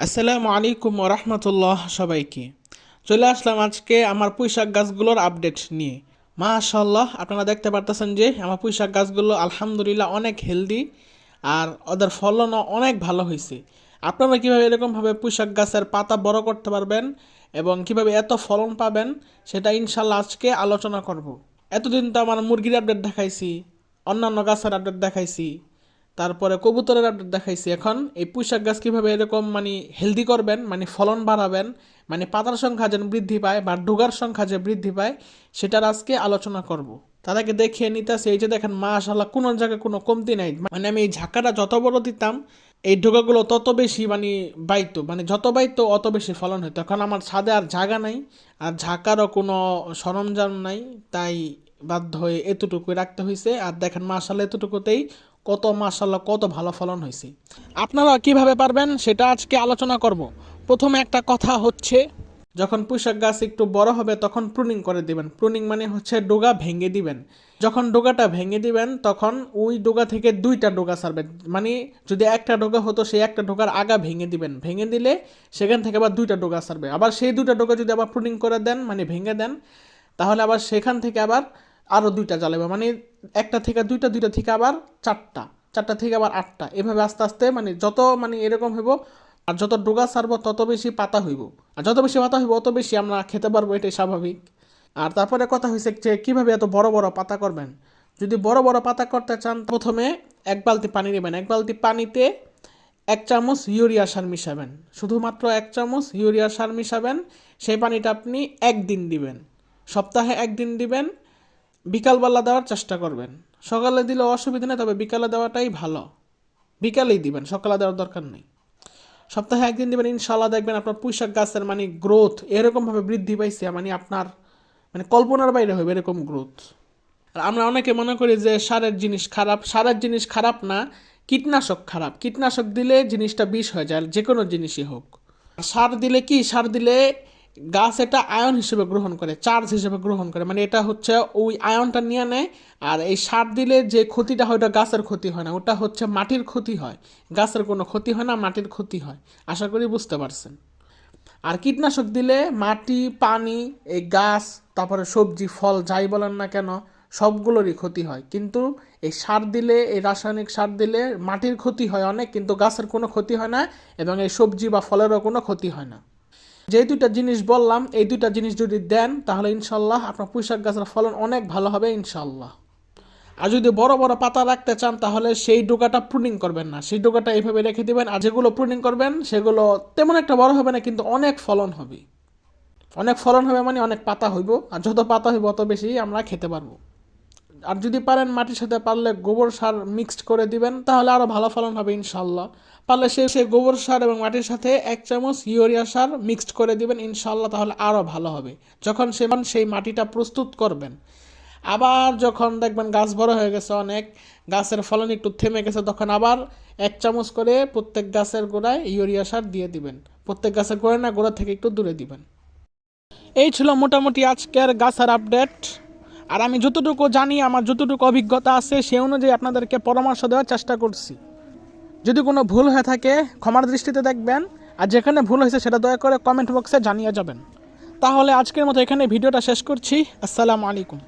আসসালামু আলাইকুম রহমতুল্লাহ সবাইকে। চলে আসলাম আজকে আমার পুঁইশাক গাছগুলোর আপডেট নিয়ে। মাশাআল্লাহ, আপনারা দেখতে পারতেছেন যে আমার পুঁইশাক গাছগুলো আলহামদুলিল্লাহ অনেক হেলদি, আর ওদের ফলনও অনেক ভালো হয়েছে। আপনারা কীভাবে এরকমভাবে পুঁইশাক গাছের পাতা বড় করতে পারবেন এবং কিভাবে এত ফলন পাবেন সেটা ইনশাল্লাহ আজকে আলোচনা করব। এতদিন তো আমার মুরগির আপডেট দেখাইছি, অন্যান্য গাছের আপডেট দেখাইছি, তারপরে কবুতরের আপডেট দেখাইছি। এখন এই পুঁইশাক গাছ কীভাবে এরকম হেলদি করবেন, ফলন বাড়াবেন, পাতার সংখ্যা যেন বৃদ্ধি পায় বা ডুগার সংখ্যা যে বৃদ্ধি পায় সেটার আজকে আলোচনা করব। তার আগে দেখিয়ে নিতেছে, এই যে দেখেন মাশাআল্লাহ কোনো জায়গায় কোনো কমতি নাই। আমি এই ঝাঁকাটা যত বড় দিতাম এই ডোকাগুলো তত বেশি বাইতো, যত বাইতো অত বেশি ফলন হতো। এখন আমার ছাদে আর জায়গা নাই, আর ঝাঁকারও কোনো সরঞ্জাম নাই, তাই বাধ্য হয়ে এতটুকুই রাখতে হয়েছে। আর দেখেন মাশাআল্লাহ এতটুকুতেই কত মাশাআল্লাহ কত ভালো ফলন হয়েছে। আপনারা কিভাবে পারবেন সেটা আজকে আলোচনা করব। প্রথমে একটা কথা হচ্ছে, যখন পুঁইশাক গাছ একটু বড় হবে তখন প্রুনিং করে দিবেন। প্রুনিং হচ্ছে ডোগা ভেঙে দিবেন। যখন ডোগাটা ভেঙে দিবেন তখন ওই ডোগা থেকে দুইটা ডোগা ছাড়বেন। যদি একটা ডোগা হতো সেই একটা ডোগার আগা ভেঙে দিবেন। ভেঙে দিলে সেখান থেকে আবার দুইটা ডোগা ছাড়বে। আবার সেই দুইটা ডোগা যদি আবার প্রুনিং করে দেন, ভেঙে দেন, তাহলে আবার সেখান থেকে আবার আরও দুইটা জ্বালাবে। একটা থেকে দুইটা, দুইটা থেকে আবার চারটা, চারটা থেকে আবার আটটা, এভাবে আস্তে আস্তে যত এরকম হইব। আর যত ডোগা ছাড়বো তত বেশি পাতা হইব, আর যত বেশি পাতা হইব অত বেশি আমরা খেতে পারবো, এটাই স্বাভাবিক। আর তারপরে কথা হয়েছে যে কীভাবে এত বড় বড় পাতা করবেন। যদি বড় বড় পাতা করতে চান প্রথমে এক বালতি পানি নেবেন। এক বালতি পানিতে 1 চামচ ইউরিয়া সার মিশাবেন, শুধুমাত্র 1 চামচ ইউরিয়া সার মিশাবেন। সেই পানিটা আপনি একদিন দিবেন, সপ্তাহে একদিন দিবেন। বিকালবেলা দেওয়ার চেষ্টা করবেন। সকালে দিলে অসুবিধা নেই, তবে বিকালে দেওয়াটাই ভালো। বিকালেই দিবেন, সকালে দেওয়ার দরকার নেই। সপ্তাহে একদিন দিবেন, ইনশাল্লাহ দেখবেন আপনার পুঁইশাক গাছের গ্রোথ এরকমভাবে বৃদ্ধি পাইছে, আপনার কল্পনার বাইরে হবে এরকম গ্রোথ। আর আমরা অনেকে মনে করি যে সারের জিনিস খারাপ। সারের জিনিস খারাপ না, কীটনাশক খারাপ। কীটনাশক দিলে জিনিসটা বিষ হয়ে যায়, যে কোনো জিনিসই হোক। সার দিলে কি, সার দিলে গাছ এটা আয়ন হিসেবে গ্রহণ করে, চার্জ হিসেবে গ্রহণ করে, এটা হচ্ছে ওই আয়নটা নিয়ে নেয়। আর এই সার দিলে যে ক্ষতিটা হয় ওটা গাছের ক্ষতি হয় না, ওটা হচ্ছে মাটির ক্ষতি হয়। গাছের কোনো ক্ষতি হয় না, মাটির ক্ষতি হয়। আশা করি বুঝতে পারছেন। আর কীটনাশক দিলে মাটি, পানি, এই গাছ, তারপরে সবজি, ফল যাই বলেন না কেন সবগুলোরই ক্ষতি হয়। কিন্তু এই সার দিলে, এই রাসায়নিক সার দিলে মাটির ক্ষতি হয় অনেক, কিন্তু গাছের কোনো ক্ষতি হয় না, এবং এই সবজি বা ফলেরও কোনো ক্ষতি হয় না। যে দুইটা জিনিস বললাম, এই দুইটা জিনিস যদি দেন তাহলে ইনশাল্লাহ আপনার পুঁইশাক গাছের ফলন অনেক ভালো হবে ইনশাল্লাহ। আর যদি বড় বড় পাতা রাখতে চান তাহলে সেই ডোকাটা প্রুনিং করবেন না, সেই ডোকাটা এইভাবে রেখে দিবেন। আর যেগুলো প্রুনিং করবেন সেগুলো তেমন একটা বড় হবে না, কিন্তু অনেক ফলন হবে। অনেক ফলন হবে অনেক পাতা হইব, আর যত পাতা হইব অত বেশি আমরা খেতে পারবো। আর যদি পারেন মাটির সাথে পারলে গোবর সার মিক্সড করে দিবেন, তাহলে আরও ভালো ফলন হবে ইনশাল্লাহ। পারলে সেই গোবর সার এবং মাটির সাথে 1 চামচ ইউরিয়া সার মিক্সড করে দিবেন ইনশাল্লাহ, তাহলে আরও ভালো হবে। যখন সেই মাটিটা প্রস্তুত করবেন, আবার যখন দেখবেন গাছ বড় হয়ে গেছে, অনেক গাছের ফলন একটু থেমে গেছে, তখন আবার 1 চামচ করে প্রত্যেক গাছের গোড়ায় ইউরিয়া সার দিয়ে দিবেন। প্রত্যেক গাছের গোড়ায় না, গোড়া থেকে একটু দূরে দিবেন। এই ছিল মোটামুটি আজকের গাছের আপডেট। আর আমি যতটুকু জানি, আমার যতটুকু অভিজ্ঞতা আছে সে অনুযায়ী আপনাদেরকে পরামর্শ দেওয়ার চেষ্টা করছি। যদি কোনো ভুল হয়ে থাকে ক্ষমার দৃষ্টিতে দেখবেন, আর যেখানে ভুল হয়েছে সেটা দয়া করে কমেন্ট বক্সে জানিয়ে যাবেন। তাহলে আজকের মতো এখানে ভিডিওটা শেষ করছি। আসসালামু আলাইকুম।